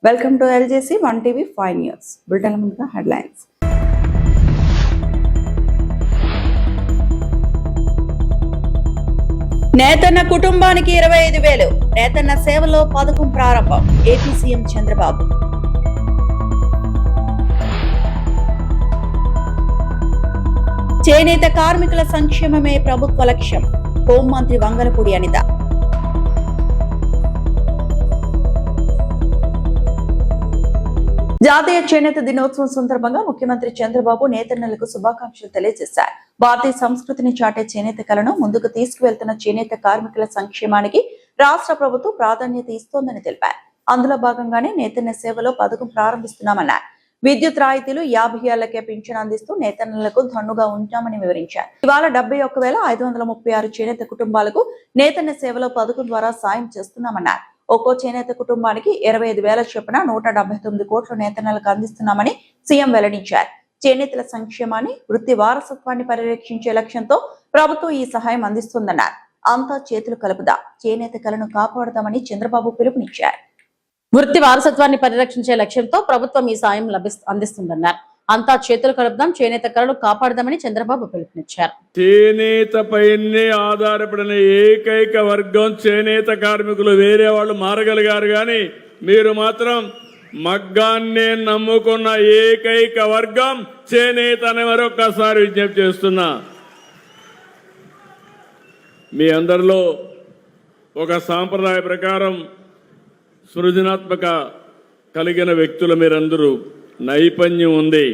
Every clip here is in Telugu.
Welcome to LJC 1 TV 5 news bulletin ముందుగా హెడ్లైన్స్. నేతన్న కుటుంబానికి 25,000. నేతన్న సేవలో పథకం ప్రారంభం. AP CM Chandrababu. చేనేత కార్మికుల సంక్షేమమే ప్రభుత్వ లక్ష్యం. హోంమంత్రి వంగలపూడి అనిత. జాతీయ చేనేత దినోత్సవం సందర్భంగా ముఖ్యమంత్రి చంద్రబాబు నేతన్నలకు శుభాకాంక్షలు తెలియజేశారు. భారతీయ సంస్కృతిని చాటే చేనేత కళను ముందుకు తీసుకువెళ్తున్న చేనేత కార్మికుల సంక్షేమానికి రాష్ట్ర ప్రభుత్వం ప్రాధాన్యత ఇస్తోందని తెలిపారు. అందులో భాగంగానే నేతన్న సేవలో పథకం ప్రారంభిస్తున్నామన్నారు. విద్యుత్ రాయితీలు 50 ఏళ్లకే పింఛను అందిస్తూ నేతన్నలకు ధన్నుగా ఉంటామని వివరించారు. ఇవాళ 71,536 చేనేత కుటుంబాలకు నేతన్న సేవలో పథకం ద్వారా సాయం చేస్తున్నామన్నారు. ఒక్కో చేనేత కుటుంబానికి 25,000 చొప్పున 179 కోట్ల నేతన్నలకు అందిస్తున్నామని సీఎం వెల్లడించారు. చేనేతల సంక్షేమాన్ని, వృత్తి వారసత్వాన్ని పరిరక్షించే లక్ష్యంతో ప్రభుత్వం ఈ సహాయం అందిస్తుందన్నారు. అంతా చేతులు కలుపుదా, చేనేత కళను కాపాడుతామని చంద్రబాబు పిలుపునిచ్చారు. వృత్తి వారసత్వాన్ని పరిరక్షించే లక్ష్యంతో ప్రభుత్వం ఈ సాయం అందిస్తుందన్నారు. అంతా చేతులు కలుపుదాం, చేనేత కళను కాపాడదామని చంద్రబాబు పిలుపునిచ్చారు. చేనేత పైనే ఆధారపడిన ఏకైక వర్గం చేనేత కార్మికులు. వేరే వాళ్ళు మారగలిగారు కానీ మీరు మాత్రం మగ్గాన్నే నమ్ముకున్న ఏకైక వర్గం చేనేత అని మరొక్కసారి విజ్ఞప్తి చేస్తున్నా. మీ అందరిలో ఒక సాంప్రదాయ ప్రకారం సృజనాత్మక కలిగిన వ్యక్తులు మీరందరూ, నైపుణ్యం ఉంది.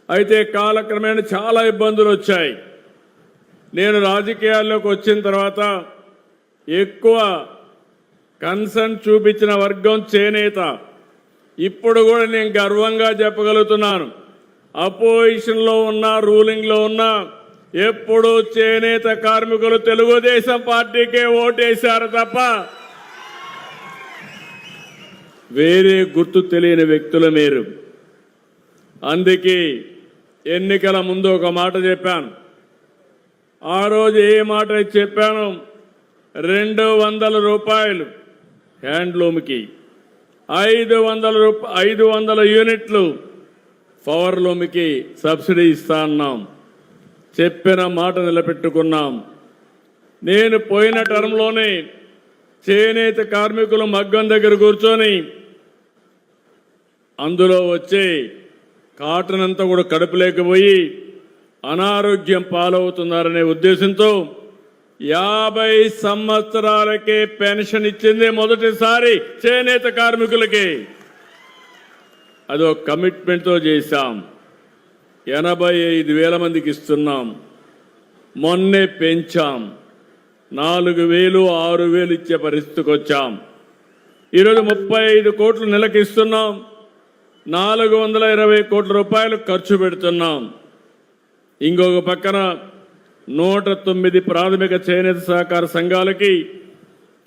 అయితే కాలక్రమేణా చాలా ఇబ్బందులు వచ్చాయి. నేను రాజకీయాల్లోకి వచ్చిన తర్వాత ఎక్కువ కన్సర్న్ చూపించిన వర్గం చేనేత. ఇప్పుడు కూడా నేను గర్వంగా చెప్పగలుగుతున్నాను, అపోజిషన్లో ఉన్నా రూలింగ్లో ఉన్నా ఎప్పుడూ చేనేత కార్మికులు తెలుగుదేశం పార్టీకే ఓటేశారు తప్ప వేరే గుర్తు తెలియని వ్యక్తులు మీరు. అందుకే ఎన్నికల ముందు ఒక మాట చెప్పాను. ఆ రోజు ఏ మాట చెప్పాను, 200 రూపాయలు హ్యాండ్లూమ్కి, 500 యూనిట్లు పవర్లూమ్కి సబ్సిడీ ఇస్తా అన్నాం. చెప్పిన మాట నిలబెట్టుకున్నాం. నేను పోయిన టర్మ్లోనే చేనేత కార్మికులు మగ్గం దగ్గర కూర్చొని అందులో వచ్చే కాటన్ అంతా కూడా కడుపులేకపోయి అనారోగ్యం పాలవుతున్నారనే ఉద్దేశంతో 50 సంవత్సరాలకే పెన్షన్ ఇచ్చింది మొదటిసారి చేనేత కార్మికులకి. అదొక కమిట్మెంట్తో చేశాం. 85,000 మందికి ఇస్తున్నాం. మొన్నే పెంచాం. 4,000, 6,000 ఇచ్చే పరిస్థితికి వచ్చాం. ఈరోజు 35 కోట్లు నెలకి ఇస్తున్నాం. 420 కోట్ల రూపాయలు ఖర్చు పెడుతున్నాం. ఇంకొక పక్కన 109 ప్రాథమిక చేనేత సహకార సంఘాలకి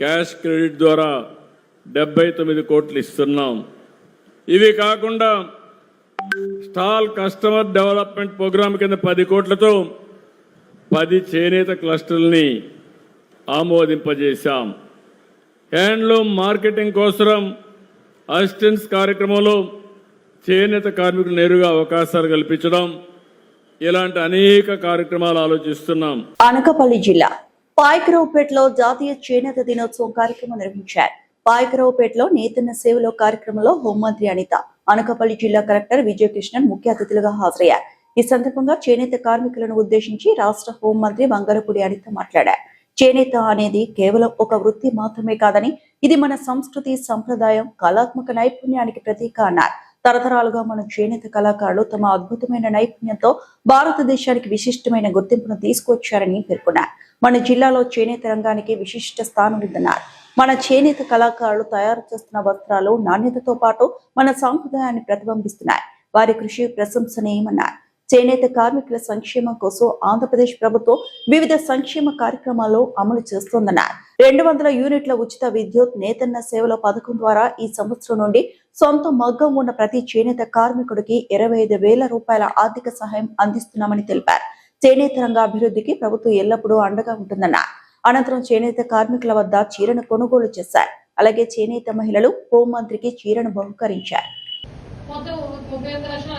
క్యాష్ క్రెడిట్ ద్వారా 79 కోట్లు ఇస్తున్నాం. ఇవి కాకుండా స్టాల్ కస్టమర్ డెవలప్మెంట్ ప్రోగ్రాం కింద 10 కోట్లతో 10 చేనేత క్లస్టర్లని ఆమోదింపజేశాం. హ్యాండ్లూమ్ మార్కెటింగ్ కోసం అసిస్టెన్స్ కార్యక్రమంలో చేనేత కార్మికులు నేరుగా అవకాశాలు కల్పించడం, ఇలాంటి అనేక కార్యక్రమాలు ఆలోచిస్తున్నాం. అనకాపల్లి జిల్లా పాయకరావుపేటలో జాతీయ చేనేత దినోత్సవం కార్యక్రమం నిర్వహించారు. పాయకరావుపేటలో నేతన్న సేవలో కార్యక్రమంలో హోంమంత్రి అనిత, అనకాపల్లి జిల్లా కలెక్టర్ విజయకృష్ణన్ ముఖ్య అతిథులుగా హాజరయ్యారు. ఈ సందర్భంగా చేనేత కార్మికులను ఉద్దేశించి రాష్ట్ర హోంమంత్రి వంగలపూడి అనిత మాట్లాడారు. చేనేత అనేది కేవలం ఒక వృత్తి మాత్రమే కాదని, ఇది మన సంస్కృతి, సంప్రదాయం, కళాత్మక నైపుణ్యానికి ప్రతీక అన్నారు. తరతరాలుగా మన చేనేత కళాకారులు తమ అద్భుతమైన నైపుణ్యంతో భారతదేశానికి విశిష్టమైన గుర్తింపును తీసుకొచ్చారని పేర్కొన్నారు. మన జిల్లాలో చేనేత రంగానికి విశిష్ట స్థానం ఉందన్నారు. మన చేనేత కళాకారులు తయారు చేస్తున్న వస్త్రాలు నాణ్యతతో పాటు మన సాంప్రదాయాన్ని ప్రతిబింబిస్తున్నాయి. వారి కృషి ప్రశంసనీయమన్నారు. చేనేత కార్మికుల సంక్షేమం కోసం ఆంధ్రప్రదేశ్ ప్రభుత్వం వివిధ సంక్షేమ కార్యక్రమాలు అమలు చేస్తోందన్నారు. 200 యూనిట్ల ఉచిత విద్యుత్ నేతన్న సేవల పథకం ద్వారా ఈ సంవత్సరం నుండి సొంత మగ్గం ఉన్న ప్రతి చేనేత కార్మికుడికి 25,000 రూపాయల ఆర్థిక సహాయం అందిస్తున్నామని తెలిపారు. చేనేత రంగ అభివృద్ధికి ప్రభుత్వం ఎల్లప్పుడూ అండగా ఉంటుందన్నారు. అనంతరం చేనేత కార్మికుల వద్ద చీరను కొనుగోలు చేశారు. అలాగే చేనేత మహిళలు హోంమంత్రికి చీరను బహుకరించారు. మొత్తం 35 లక్షలు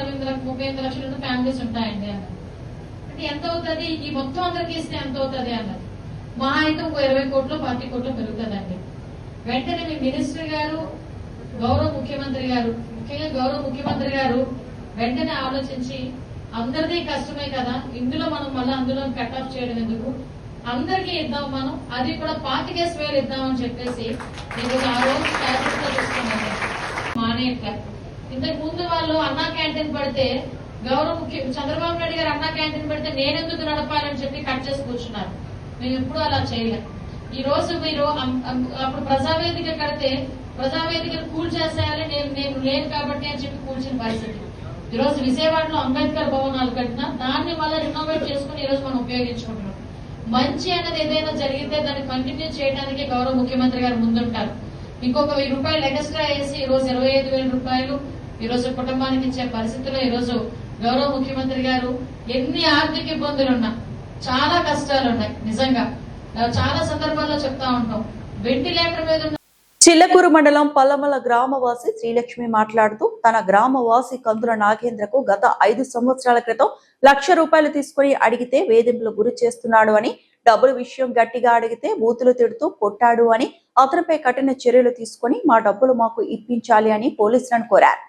35 లక్షలు ఫ్యామిలీస్ ఉంటాయండి అన్నారు. అంటే ఎంత అవుతుంది, ఈ మొత్తం అందరికి ఇస్తే ఎంత అవుతుంది అన్నారు. మా అయితే 20 కోట్లు 40 కోట్లు పెరుగుతుందండి. వెంటనే మీ మినిస్టర్ గారు, గౌరవ ముఖ్యమంత్రి గారు, ముఖ్యంగా గౌరవ ముఖ్యమంత్రి గారు వెంటనే ఆలోచించి అందరిది కష్టమే కదా, ఇందులో మనం మళ్ళీ అందులో కట్ ఆఫ్ చేయడం ఎందుకు, అందరికీ ఇద్దాం మనం, అది కూడా 25,000 ఇద్దామని చెప్పేసి నేను ఆ రోజు క్యాబినెట్ లో చూసుకున్నాను. మానేయట్లేదు. ఇంతకు ముందు వాళ్ళు అన్నా క్యాంటీన్ పెడితే గౌరవ చంద్రబాబు నాయుడు గారు అన్నా క్యాంటీన్ పెడితే నేనెందుకు నడపాలని చెప్పి కట్ చేసి కూర్చున్నారు. మేము ఎప్పుడు అలా చేయలేం. ఈ రోజు మీరు అప్పుడు ప్రజావేదిక కడితే ప్రజావేదికను కూల్ చేసేయాలి, నేను లేను కాబట్టి అని చెప్పి కూల్చిన పరిస్థితి. ఈ రోజు విజయవాడలో అంబేద్కర్ భవనాలు కట్టినా దాన్ని మళ్ళీ రినోవేట్ చేసుకుని ఈ రోజు మనం ఉపయోగించుకుంటున్నాం. మంచి అనేది ఏదైనా జరిగితే దాన్ని కంటిన్యూ చేయడానికి గౌరవ ముఖ్యమంత్రి గారు ముందుంటారు. ఇంకొక 1000 రూపాయలు ఎక్స్ట్రా వేసి ఈ రోజు 25,000 రూపాయలు ఈ రోజు కుటుంబానికి ఇచ్చే పరిస్థితిలో ఈ రోజు గౌరవ ముఖ్యమంత్రి గారు ఎన్ని ఆర్థిక ఇబ్బందులున్నా, చాలా కష్టాలున్నాయి. నిజంగా చాలా సందర్భాల్లో చెప్తా ఉంటాం. వెంటిలేటర్ మీద చిల్లకూరు మండలం పల్లమల గ్రామవాసి శ్రీలక్ష్మి మాట్లాడుతూ తన గ్రామవాసి కందుల నాగేంద్రకు గత 5 సంవత్సరాల క్రితం ₹1,00,000 తీసుకుని అడిగితే వేధింపులు గురి చేస్తున్నాడు అని, డబ్బుల విషయం గట్టిగా అడిగితే బూతులు తిడుతూ కొట్టాడు అని, అతనిపై కఠిన చర్యలు తీసుకుని మా డబ్బులు మాకు ఇప్పించాలి అని పోలీసులను కోరారు.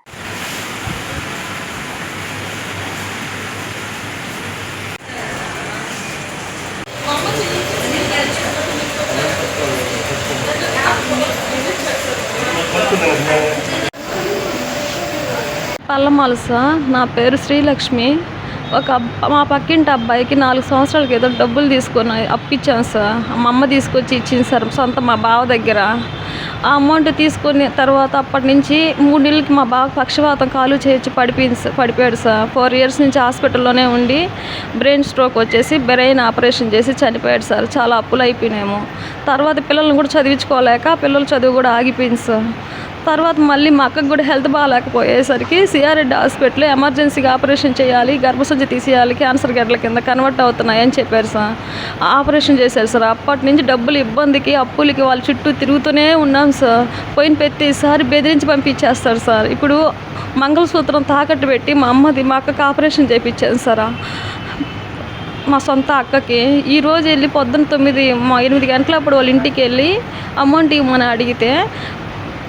పల్లమాల సార్, నా పేరు శ్రీలక్ష్మి. మా పక్కింటి అబ్బాయికి 4 సంవత్సరాల క్రితం డబ్బులు తీసుకొని అప్పిచ్చాను సార్. మా అమ్మ తీసుకొచ్చి ఇచ్చింది సార్, సొంత మా బావ దగ్గర. ఆ అమౌంట్ తీసుకుని తర్వాత అప్పటి నుంచి 3 నెలలకి మా బావ పక్షవాతం కాలు చేర్చి పడిపోయాడు సార్. 4 ఇయర్స్ నుంచి హాస్పిటల్లోనే ఉండి బ్రెయిన్ స్ట్రోక్ వచ్చేసి బ్రెయిన్ ఆపరేషన్ చేసి చనిపోయాడు సార్. చాలా అప్పులు అయిపోయినాము. తర్వాత పిల్లల్ని కూడా చదివించుకోలేక పిల్లల చదువు కూడా ఆగిపోయింది సార్. తర్వాత మళ్ళీ మా అక్కకు కూడా హెల్త్ బాగాలేకపోయేసరికి సిఆర్రెడ్డి హాస్పిటల్లో ఎమర్జెన్సీగా ఆపరేషన్ చేయాలి, గర్భసంచి తీసేయాలి, క్యాన్సర్ గడ్డల కింద కన్వర్ట్ అవుతున్నాయని చెప్పారు సార్. ఆపరేషన్ చేశారు సార్. అప్పటి నుంచి డబ్బులు ఇబ్బందికి అప్పులకి వాళ్ళ చుట్టూ తిరుగుతూనే ఉన్నాం సార్. పోయిన ప్రతిసారి బెదిరించి పంపించేస్తారు సార్. ఇప్పుడు మంగళసూత్రం తాకట్టు పెట్టి మా అక్కకి ఆపరేషన్ చేయించాను సార్. మా సొంత అక్కకి ఈరోజు వెళ్ళి పొద్దున్న 8 గంటలప్పుడు వాళ్ళ ఇంటికి వెళ్ళి అమౌంట్ ఇవ్వమని అడిగితే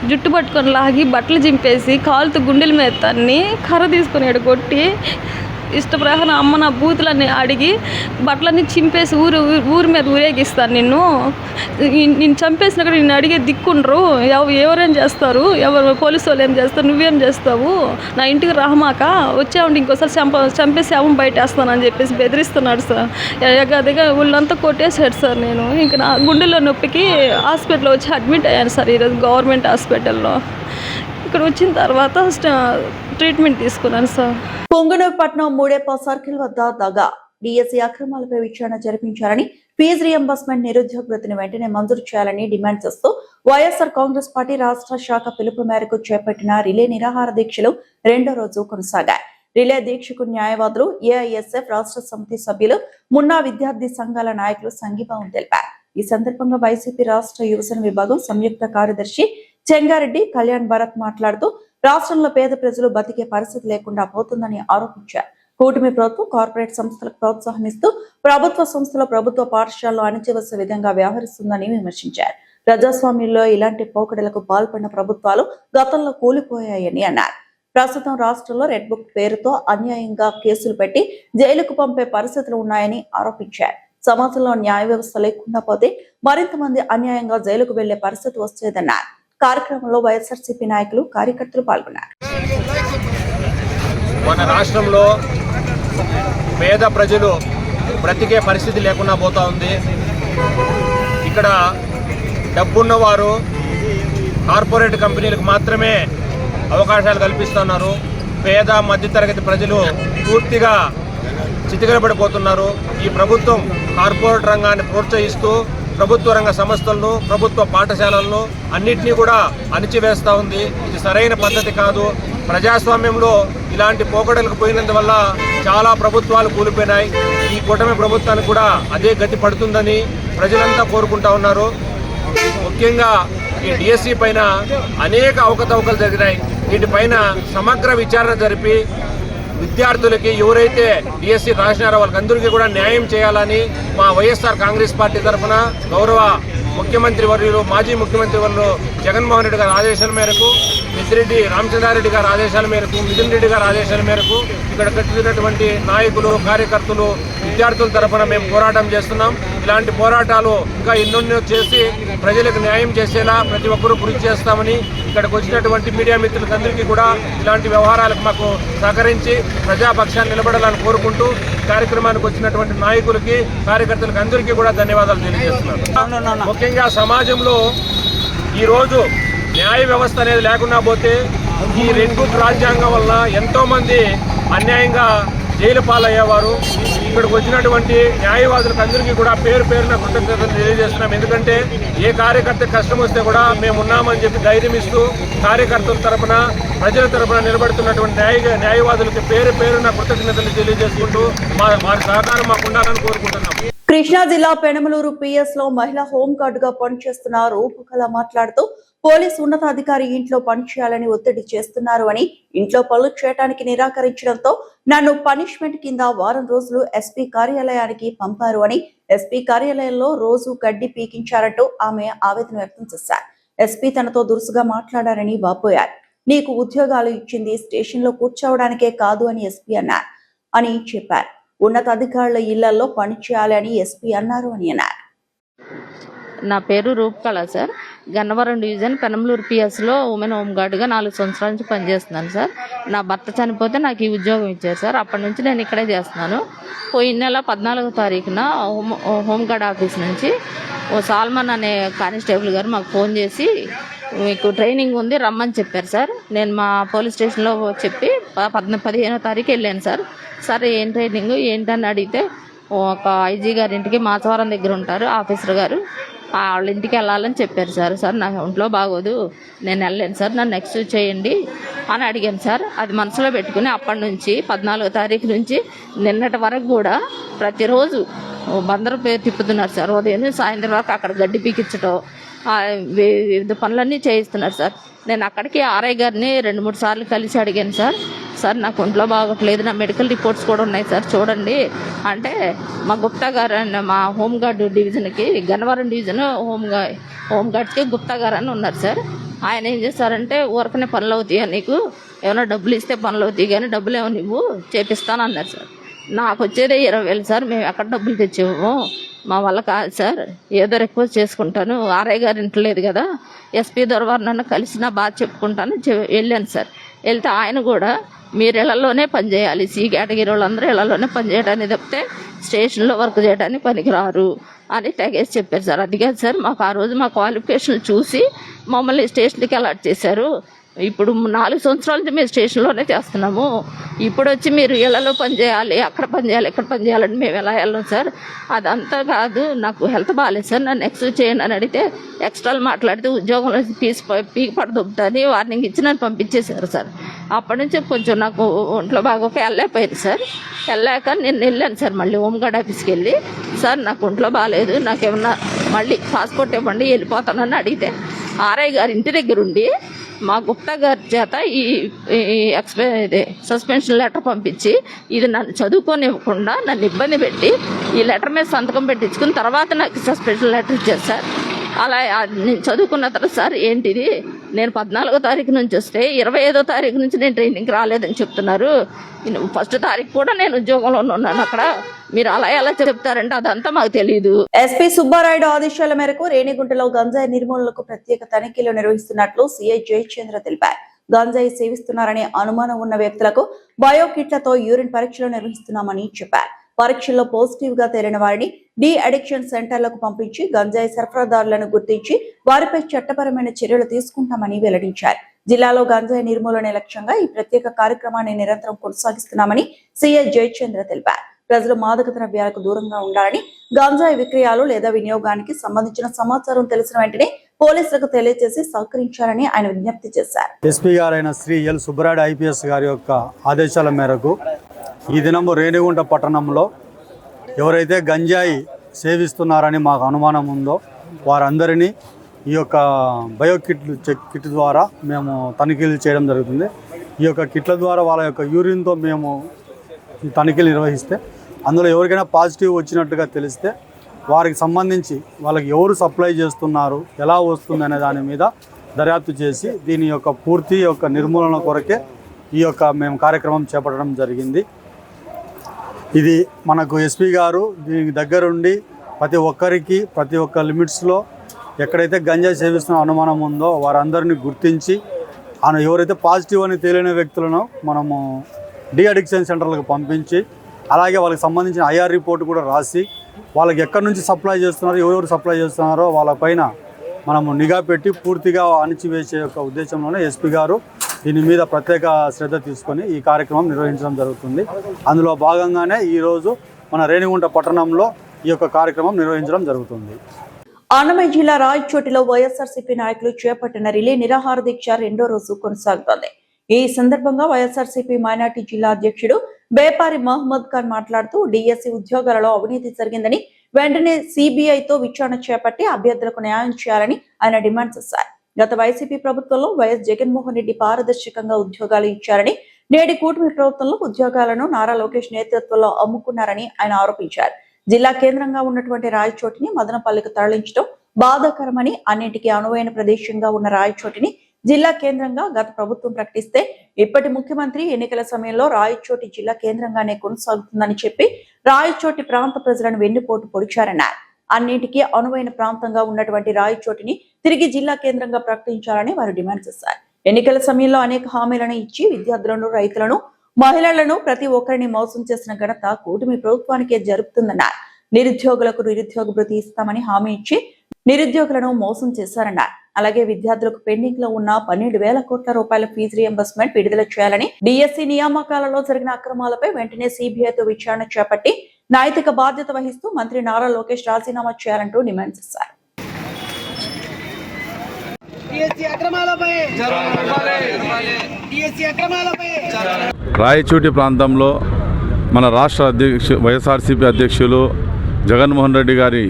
జుట్టు పట్టుకొని లాగి బట్టలు చింపేసి కాలుతో గుండెల మీద తన్ని కర్ర తీసుకొని ఎడగొట్టి ఇష్టప్రకారం అమ్మ నా బూతులన్నీ అడిగి బట్టలన్నీ చింపేసి ఊరి మీద ఊరేగిస్తాను, నిన్ను చంపేసినా కూడా నిన్ను అడిగే దిక్కుండ్రు, ఎవరేం చేస్తారు, ఎవరు పోలీసు వాళ్ళు ఏం చేస్తారు, నువ్వేం చేస్తావు, నా ఇంటికి రామాక వచ్చామంటే ఇంకోసారి చంపేసి శవం బయటేస్తానని చెప్పేసి బెదిరిస్తున్నాడు సార్. ఎగదిగా ఊళ్ళంతా కొట్టేశాడు సార్. నేను ఇంకా నా గుండెల్లో నొప్పికి హాస్పిటల్లో వచ్చి అడ్మిట్ అయ్యాను సార్. ఈరోజు గవర్నమెంట్ హాస్పిటల్లో ఇక్కడ వచ్చిన తర్వాత ట్రీట్మెంట్ తీసుకున్నాను సార్. పొంగనూరుపట్నం మూడేప సర్కిల్ వద్ద దగా డిఎస్సీ అక్రమాలపై విచారణ జరిపించాలని, ఫీజు రియంబర్స్మెంట్ నిరుద్యోగ వృత్తిని వెంటనే మంజూరు చేయాలని డిమాండ్ చేస్తూ వైఎస్ఆర్ కాంగ్రెస్ పార్టీ రాష్ట్ర శాఖ పిలుపు మేరకు చేపట్టిన రిలే నిరాహార దీక్షలు 2వ రోజు కొనసాగాయి. రిలే దీక్షకు న్యాయవాదులు, ఏఐఎస్ఎఫ్ రాష్ట్ర సమితి సభ్యులు, మున్నా విద్యార్థి సంఘాల నాయకులు సంఘీభావం తెలిపారు. ఈ సందర్భంగా వైసీపీ రాష్ట్ర యువజన విభాగం సంయుక్త కార్యదర్శి చెంగారెడ్డి కళ్యాణ్ భరత్ మాట్లాడుతూ రాష్ట్రంలో పేద ప్రజలు బతికే పరిస్థితి లేకుండా పోతుందని ఆరోపించారు. కూటమి ప్రభుత్వం కార్పొరేట్ సంస్థలకు ప్రోత్సాహమిస్తూ ప్రభుత్వ సంస్థలు ప్రభుత్వ పాఠశాలలో అణచివేసే విధంగా వ్యవహరిస్తుందని విమర్శించారు. ప్రజాస్వామ్యంలో ఇలాంటి పోకడలకు పాల్పడిన ప్రభుత్వాలు గతంలో కూలిపోయాయని అన్నారు. ప్రస్తుతం రాష్ట్రంలో రెడ్ బుక్ పేరుతో అన్యాయంగా కేసులు పెట్టి జైలుకు పంపే పరిస్థితులు ఉన్నాయని ఆరోపించారు. సమాజంలో న్యాయ వ్యవస్థ లేకుండా పోతే మరింత మంది అన్యాయంగా జైలుకు వెళ్లే పరిస్థితి వచ్చేదన్నారు. కార్యక్రమంలో వైఎస్ఆర్సీపీ నాయకులు, కార్యకర్తలు పాల్గొన్నారు. మన రాష్ట్రంలో పేద ప్రజలు బ్రతికే పరిస్థితి లేకుండా పోతా ఉంది. ఇక్కడ డబ్బున్నవారు కార్పొరేట్ కంపెనీలకు మాత్రమే అవకాశాలు కల్పిస్తున్నారు. పేద మధ్యతరగతి ప్రజలు పూర్తిగా చితికిలబడిపోతున్నారు. ఈ ప్రభుత్వం కార్పొరేట్ రంగాన్ని ప్రోత్సహిస్తూ ప్రభుత్వ రంగ సంస్థలను, ప్రభుత్వ పాఠశాలలను అన్నింటినీ కూడా అణిచివేస్తూ ఉంది. ఇది సరైన పద్ధతి కాదు. ప్రజాస్వామ్యంలో ఇలాంటి పోకడలకు పోయినందువల్ల చాలా ప్రభుత్వాలు కూలిపోయినాయి. ఈ కూటమి ప్రభుత్వానికి కూడా అదే గతి పడుతుందని ప్రజలంతా కోరుకుంటా ఉన్నారు. ముఖ్యంగా ఈ డిఎస్సి పైన అనేక అవకతవకలు జరిగినాయి. వీటిపైన సమగ్ర విచారణ జరిపి విద్యార్థులకి ఎవరైతే డిఎస్సి రాసినారో వాళ్ళకందరికీ కూడా న్యాయం చేయాలని మా వైఎస్ఆర్ కాంగ్రెస్ పార్టీ తరఫున గౌరవ ముఖ్యమంత్రి వర్యులు మాజీ ముఖ్యమంత్రి వర్యులు జగన్మోహన్ రెడ్డి గారి ఆదేశాల మేరకు, మిద్దిరెడ్డి రామచంద్రారెడ్డి గారి ఆదేశాల మేరకు, మిథున్ రెడ్డి గారి ఆదేశాల మేరకు ఇక్కడ కట్టినటువంటి నాయకులు, కార్యకర్తలు, విద్యార్థుల తరఫున మేము పోరాటం చేస్తున్నాం. ఇలాంటి పోరాటాలు ఇంకా ఎన్నెన్నో చేసి ప్రజలకు న్యాయం చేసేలా ప్రతి ఒక్కరూ కృషి చేస్తామని ఇక్కడికి వచ్చినటువంటి మీడియా మిత్రులందరికీ కూడా ఇలాంటి వ్యవహారాలకు మాకు సహకరించి ప్రజాపక్షాన్ని నిలబడాలని కోరుకుంటూ కార్యక్రమానికి వచ్చినటువంటి నాయకులకి, కార్యకర్తలకు అందరికీ కూడా ధన్యవాదాలు తెలియజేస్తున్నాను. ముఖ్యంగా సమాజంలో ఈరోజు న్యాయ వ్యవస్థ అనేది లేకుండా పోతే ఈ రెడ్ బుక్ రాజ్యాంగం వలన ఎంతోమంది అన్యాయంగా జైలు పాలయ్యేవారు. ఇక్కడికి వచ్చినటువంటి న్యాయవాదులకు అందరికీ కూడా పేరు పేరున కృతజ్ఞతలు తెలియజేస్తున్నాం. ఎందుకంటే ఏ కార్యకర్త కష్టం వస్తే కూడా మేము ఉన్నామని చెప్పి ధైర్యం ఇస్తూ కార్యకర్తల తరపున, ప్రజల తరపున నిలబడుతున్నటువంటి న్యాయవాదులకు పేరు పేరున కృతజ్ఞతలు తెలియజేసుకుంటూ వారి సహకారం మాకు ఉండాలని కోరుకుంటున్నాం. కృష్ణా జిల్లా పెనమలూరు పిఎస్ లో మహిళా హోంగార్డ్ గా పనిచేస్తున్న రూపకళ మాట్లాడుతూ పోలీసు ఉన్నతాధికారి ఇంట్లో పనిచేయాలని ఒత్తిడి చేస్తున్నారు అని, ఇంట్లో పనులు చేయడానికి నిరాకరించడంతో నన్ను పనిష్మెంట్ కింద వారం రోజులు ఎస్పీ కార్యాలయానికి పంపారు అని, ఎస్పీ కార్యాలయంలో రోజు గడ్డి పీకించారంటూ ఆమె ఆవేదన వ్యక్తం చేశారు. ఎస్పీ తనతో దురుసుగా మాట్లాడారని వాపోయారు. నీకు ఉద్యోగాలు ఇచ్చింది స్టేషన్ లో కూర్చోవడానికే కాదు అని ఎస్పీ అన్నారు అని చెప్పారు. ఉన్నతాధికారుల ఇళ్లలో పనిచేయాలి అని ఎస్పీ అన్నారు అని అన్నారు. నా పేరు రూపకళ సార్. గన్నవరం డివిజన్ పెనమలూరు పిఎస్లో ఉమెన్ హోంగార్డ్గా 4 సంవత్సరాల నుంచి పనిచేస్తున్నాను సార్. నా భర్త చనిపోతే నాకు ఈ ఉద్యోగం ఇచ్చారు సార్. అప్పటి నుంచి నేను ఇక్కడే చేస్తున్నాను. పోయిన నెల 14వ తారీఖున హోంగార్డ్ ఆఫీస్ నుంచి ఓ సాల్మన్ అనే కానిస్టేబుల్ గారు మాకు ఫోన్ చేసి మీకు ట్రైనింగ్ ఉంది రమ్మని చెప్పారు సార్. నేను మా పోలీస్ స్టేషన్లో చెప్పి 15వ తారీఖు వెళ్ళాను సార్. సార్ ఏం ట్రైనింగ్ ఏంటని అడిగితే ఒక ఐజీ గారి ఇంటికి మాచవరం దగ్గర ఉంటారు ఆఫీసర్ గారు, వాళ్ళ ఇంటికి వెళ్ళాలని చెప్పారు సార్. సార్ నాకు ఒంట్లో బాగోదు, నేను వెళ్ళలేను సార్, నన్ను ఎక్స్క్యూజ్ చేయండి అని అడిగాను సార్. అది మనసులో పెట్టుకుని అప్పటి నుంచి 14వ తారీఖు నుంచి నిన్నటి వరకు కూడా ప్రతిరోజు బందరు తిప్పుతున్నారు సార్. ఉదయం సాయంత్రం వరకు అక్కడ గడ్డి పీకించడం, వివిధ పనులన్నీ చేయిస్తున్నారు సార్. నేను అక్కడికి ఆర్ఐ గారిని 2-3 సార్లు కలిసి అడిగాను సార్. సార్ నాకు ఒంట్లో బాగోట్లేదు, నా మెడికల్ రిపోర్ట్స్ కూడా ఉన్నాయి సార్ చూడండి అంటే, మా గుప్తా గారు అని మా హోంగార్డ్ డివిజన్కి, గన్నవరం డివిజన్ హోంగార్డ్స్కి గుప్తా గారు అని ఉన్నారు సార్. ఆయన ఏం చేస్తారంటే ఊరకనే పనులు అవుతాయా నీకు, ఏమైనా డబ్బులు ఇస్తే పనులు అవుతాయి కానీ డబ్బులు ఏమో నువ్వు చేపిస్తాను అన్నారు సార్. నాకు వచ్చేదే 20,000 సార్. మేము ఎక్కడ డబ్బులు తెచ్చేమో, మా వల్ల కాదు సార్, ఏదో రిక్వెస్ట్ చేసుకుంటాను, ఆర్ఐ గారు ఇంటలేదు కదా, ఎస్పీ దొరవారు నన్ను కలిసినా బాగా చెప్పుకుంటాను వెళ్ళాను సార్. వెళ్తే ఆయన కూడా మీరు ఇళ్లలోనే పనిచేయాలి, సి కేటగిరీ వాళ్ళందరూ ఇళ్లలోనే పనిచేయడానికి తప్పితే స్టేషన్లో వర్క్ చేయడానికి పనికిరారు అని తెగేసి చెప్పారు సార్. అది కాదు సార్, మాకు ఆ రోజు మా క్వాలిఫికేషన్ చూసి మమ్మల్ని స్టేషన్కి అలాట్ చేశారు. ఇప్పుడు 4 సంవత్సరాల నుంచి మేము స్టేషన్లోనే చేస్తున్నాము. ఇప్పుడు వచ్చి మీరు ఇళ్లలో పనిచేయాలి, అక్కడ పనిచేయాలి, ఇక్కడ పనిచేయాలని మేము ఎలా వెళ్ళాం సార్? అదంతా కాదు, నాకు హెల్త్ బాగాలేదు సార్, నన్ను ఎక్స్క్యూజ్ చేయండి అని అడిగితే ఎక్స్ట్రాలు మాట్లాడితే ఉద్యోగంలో పీకి పడదొబ్బుతుంది వార్నింగ్ ఇచ్చి నన్ను పంపించేశారు సార్. అప్పటి నుంచి కొంచెం నాకు ఒంట్లో బాగా వెళ్ళలేకపోయింది సార్. వెళ్ళాక నేను వెళ్ళాను సార్ మళ్ళీ హోంగార్డ్ ఆఫీస్కి వెళ్ళి, సార్ నాకు ఒంట్లో బాగాలేదు, నాకేమన్నా మళ్ళీ పాస్పోర్ట్ ఇవ్వండి వెళ్ళిపోతానని అడిగితే ఆర్ఐ గారి ఇంటి దగ్గర ఉండి మా గుప్తా గారి చేత ఈ సస్పెన్షన్ లెటర్ పంపించి ఇది నన్ను చదువుకోనివ్వకుండా నన్ను ఇబ్బంది పెట్టి ఈ లెటర్ మీద సంతకం పెట్టించుకున్న తర్వాత నాకు సస్పెన్షన్ లెటర్ ఇచ్చారు సార్. అలా నేను చదువుకున్న తర్వాత సార్ ఏంటిది, నేను 14వ తారీఖు నుంచి వస్తే 25వ తారీఖు నుంచి నేను ట్రైనింగ్కి రాలేదని చెప్తున్నారు. 1వ తారీఖు కూడా నేను ఉద్యోగంలో ఉన్నాను అక్కడ, మీరు అలా ఎలా చెప్తారంటే అదంతా మాకు తెలియదు. ఎస్పీ సుబ్బారాయుడు ఆదేశాల మేరకు రేణిగుంటలో గంజాయి నిర్మూలనకు ప్రత్యేక తనిఖీలు నిర్వహిస్తున్నట్లు సిఐ జయచంద్ర తెలిపారు. గంజాయి సేవిస్తున్నారనే అనుమానం ఉన్న వ్యక్తులకు బయో కిట్లతో యూరిన్ పరీక్షలు నిర్వహిస్తున్నామని చెప్పారు. పరీక్షల్లో పాజిటివ్ గా తేలిన వారిని డి అడిక్షన్ సెంటర్లకు పంపించి గంజాయి సరఫరాదారులను గుర్తించి వారిపై చట్టపరమైన చర్యలు తీసుకుంటామని వెల్లడించారు. జిల్లాలో గంజాయి నిర్మూలనే లక్ష్యంగా ఈ ప్రత్యేక కార్యక్రమాన్ని నిరంతరం కొనసాగిస్తున్నామని సిఐ జయచంద్ర తెలిపారు. ప్రజలు మాదక ద్రవ్యాలకు దూరంగా ఉండాలని, గంజాయి విక్రయాలు లేదా వినియోగానికి సంబంధించిన సమాచారం తెలిసిన వెంటనే పోలీసులకు తెలియజేసి సహకరించాలని ఆయన విజ్ఞప్తి చేశారు. ఎస్పీ గారైన శ్రీ ఎల్ సుబ్బరాయుడు ఐపీఎస్ గారి యొక్క ఆదేశాల మేరకు ఈ దినము రేణిగుంట పట్టణంలో ఎవరైతే గంజాయి సేవిస్తున్నారని మాకు అనుమానం ఉందో వారందరినీ ఈ యొక్క బయో కిట్ ద్వారా మేము తనిఖీలు చేయడం జరుగుతుంది. ఈ యొక్క కిట్ల ద్వారా వాళ్ళ యొక్క యూరిన్తో మేము తనిఖీలు నిర్వహిస్తే అందులో ఎవరికైనా పాజిటివ్ వచ్చినట్టుగా తెలిస్తే వారికి సంబంధించి వాళ్ళకి ఎవరు సప్లై చేస్తున్నారు, ఎలా వస్తుంది అనే దాని మీద దర్యాప్తు చేసి దీని యొక్క పూర్తి యొక్క నిర్మూలన కొరకే ఈ యొక్క మేము కార్యక్రమం చేపట్టడం జరిగింది. ఇది మనకు ఎస్పీ గారు దీనికి దగ్గరుండి ప్రతి ఒక్కరికి ప్రతి ఒక్క లిమిట్స్లో ఎక్కడైతే గంజాయి సేవిస్తున్న అనుమానం ఉందో వారందరినీ గుర్తించి ఎవరైతే పాజిటివ్ అని తేలిన వ్యక్తులను మనము అడిక్షన్ సెంటర్లకు పంపించి అలాగే వాళ్ళకి సంబంధించిన ఐఆర్ రిపోర్ట్ కూడా రాసి వాళ్ళకి ఎక్కడి నుంచి సప్లై చేస్తున్నారో ఎవరెవరు సప్లై చేస్తున్నారో వాళ్ళపైన మనము నిఘా పెట్టి పూర్తిగా అణిచివేసే యొక్క ఉద్దేశంలోనే ఎస్పీ గారు దీని మీద ప్రత్యేక శ్రద్ధ తీసుకొని ఈ కార్యక్రమం నిర్వహించడం జరుగుతుంది. అందులో భాగంగానే ఈరోజు మన రేణిగుంట పట్టణంలో ఈ యొక్క కార్యక్రమం నిర్వహించడం జరుగుతుంది. అన్నమయ్య జిల్లా రాయచోటిలో వైఎస్ఆర్సీపీ నాయకులు చేపట్టిన రిలే నిరాహార దీక్ష 2వ రోజు కొనసాగుతోంది. ఈ సందర్భంగా వైఎస్ఆర్సీపీ మైనార్టీ జిల్లా అధ్యక్షుడు బేపారి మహమ్మద్ ఖాన్ మాట్లాడుతూ డిఎస్సి ఉద్యోగాలలో అవినీతి జరిగిందని వెంటనే సిబిఐతో విచారణ చేపట్టి అభ్యర్థులకు న్యాయం చేయాలని ఆయన డిమాండ్ చేశారు. గత వైసీపీ ప్రభుత్వంలో వైఎస్ జగన్మోహన్ రెడ్డి పారదర్శకంగా ఉద్యోగాలు ఇచ్చారని, నేటి కూటమి ప్రభుత్వంలో ఉద్యోగాలను నారా లోకేష్ నేతృత్వంలో అమ్ముకున్నారని ఆయన ఆరోపించారు. జిల్లా కేంద్రంగా ఉన్నటువంటి రాయచోటిని మదనపల్లికి తరలించడం బాధాకరమని, అన్నింటికీ అనువైన ప్రదేశంగా ఉన్న రాయచోటిని జిల్లా కేంద్రంగా గత ప్రభుత్వం ప్రకటిస్తే ఇప్పటి ముఖ్యమంత్రి ఎన్నికల సమయంలో రాయచోటి జిల్లా కేంద్రంగానే కొనసాగుతుందని చెప్పి రాయచోటి ప్రాంత ప్రజలను వెన్నుపోటు పొడిచారన్నారు. అన్నింటికీ అనువైన ప్రాంతంగా ఉన్నటువంటి రాయచోటిని తిరిగి జిల్లా కేంద్రంగా ప్రకటించాలని వారు డిమాండ్ చేశారు. ఎన్నికల సమయంలో అనేక హామీలను ఇచ్చి విద్యార్థులను, రైతులను, మహిళలను ప్రతి ఒక్కరిని మోసం చేసిన ఘనత కూటమి ప్రభుత్వానికే జరుగుతుందన్నారు. నిరుద్యోగులకు నిరుద్యోగ భృతి ఇస్తామని హామీ ఇచ్చి నిరుద్యోగులను మోసం చేశారన్నారు. అలాగే విద్యార్థులకు పెండింగ్ లో ఉన్న 12,000 కోట్ల రూపాయల ఫీజు రియంబర్స్మెంట్ విడుదల చేయాలని, డిఎస్సి నియామకాలలో జరిగిన అక్రమాలపై వెంటనే సిబిఐతో విచారణ చేపట్టి నైతిక బాధ్యత వహిస్తూ మంత్రి నారా లోకేష్ రాజీనామా చేయాలంటూ డిమాండ్ చేశారు. రాయచోటి ప్రాంతంలో మన రాష్ట్ర వైఎస్ఆర్సీపీ అధ్యక్షులు జగన్మోహన్ రెడ్డి గారి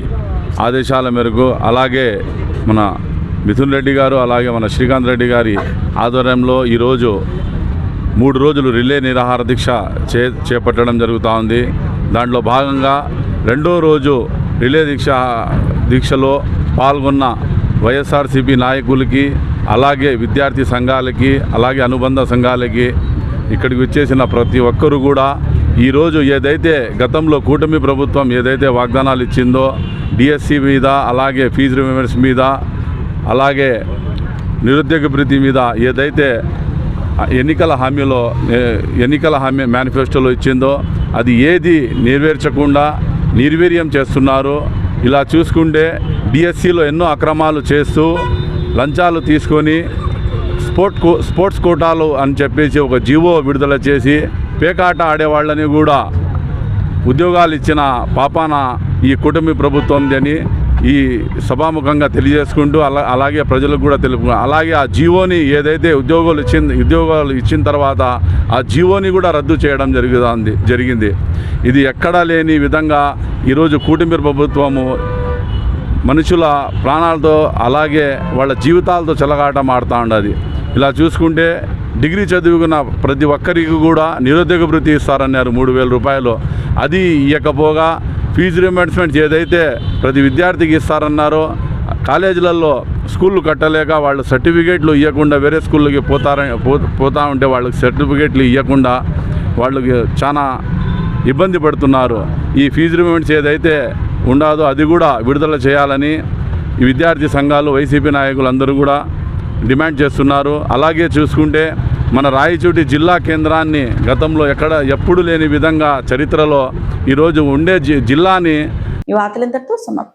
ఆదేశాల మేరకు, అలాగే మన మిథున్ రెడ్డి గారు, అలాగే మన శ్రీకాంత్ రెడ్డి గారి ఆధ్వర్యంలో ఈరోజు 3 రోజులు రిలే నిరాహార దీక్ష చేపట్టడం జరుగుతూ ఉంది. దాంట్లో భాగంగా 2వ రోజు రిలే దీక్షలో పాల్గొన్న వైఎస్ఆర్సీపీ నాయకులకి, అలాగే విద్యార్థి సంఘాలకి, అలాగే అనుబంధ సంఘాలకి, ఇక్కడికి వచ్చేసిన ప్రతి ఒక్కరూ కూడా ఈరోజు ఏదైతే గతంలో కూటమి ప్రభుత్వం ఏదైతే వాగ్దానాలు ఇచ్చిందో డిఎస్సి మీద, అలాగే ఫీజు రియంబర్స్మెంట్ మీద, అలాగే నిరుద్యోగ భృతి మీద ఏదైతే ఎన్నికల హామీ మేనిఫెస్టోలో ఇచ్చిందో అది ఏది నెరవేర్చకుండా నిర్వీర్యం చేస్తున్నారు. ఇలా చూసుకుంటే డిఎస్సిలో ఎన్నో అక్రమాలు చేస్తూ లంచాలు తీసుకొని స్పోర్ట్స్ కోటాలు అని చెప్పేసి ఒక జీవో విడుదల చేసి పేకాట ఆడేవాళ్ళని కూడా ఉద్యోగాలు ఇచ్చిన పాపాన ఈ కూటమి ప్రభుత్వం అని ఈ సభాముఖంగా తెలియజేసుకుంటూ అలాగే ప్రజలకు కూడా తెలుపు. అలాగే ఆ జీవోని ఏదైతే ఉద్యోగాలు ఇచ్చిన తర్వాత ఆ జీవోని కూడా రద్దు చేయడం జరిగింది. ఇది ఎక్కడా లేని విధంగా ఈరోజు కూటమి ప్రభుత్వము మనుషుల ప్రాణాలతో, అలాగే వాళ్ళ జీవితాలతో చెలగాటం ఆడుతూ ఉండదు. ఇలా చూసుకుంటే డిగ్రీ చదువుకున్న ప్రతి ఒక్కరికి కూడా నిరుద్యోగ భృతి ఇస్తారన్నారు 3,000 రూపాయలు. అది ఇవ్వకపోగా ఫీజు రియంబర్స్మెంట్ ఏదైతే ప్రతి విద్యార్థికి ఇస్తారన్నారో, కాలేజీలలో స్కూళ్ళు కట్టలేక వాళ్ళు సర్టిఫికేట్లు ఇవ్వకుండా వేరే స్కూళ్ళకి పోతా ఉంటే వాళ్ళకి సర్టిఫికేట్లు ఇవ్వకుండా వాళ్ళకి చాలా ఇబ్బంది పడుతున్నారు. ఈ ఫీజు రియంబర్స్మెంట్స్ ఏదైతే ఉండదో అది కూడా విడుదల చేయాలని ఈ విద్యార్థి సంఘాలు, వైసీపీ నాయకులు అందరూ కూడా డిమాండ్ చేస్తున్నారు. అలాగే చూసుకుంటే మన రాయచోటి జిల్లా కేంద్రాన్ని గతంలో ఎప్పుడు లేని విధంగా చరిత్రలో ఈరోజు ఉండే జిల్లాని ఈ వార్తలంతటితో సమాప్తం.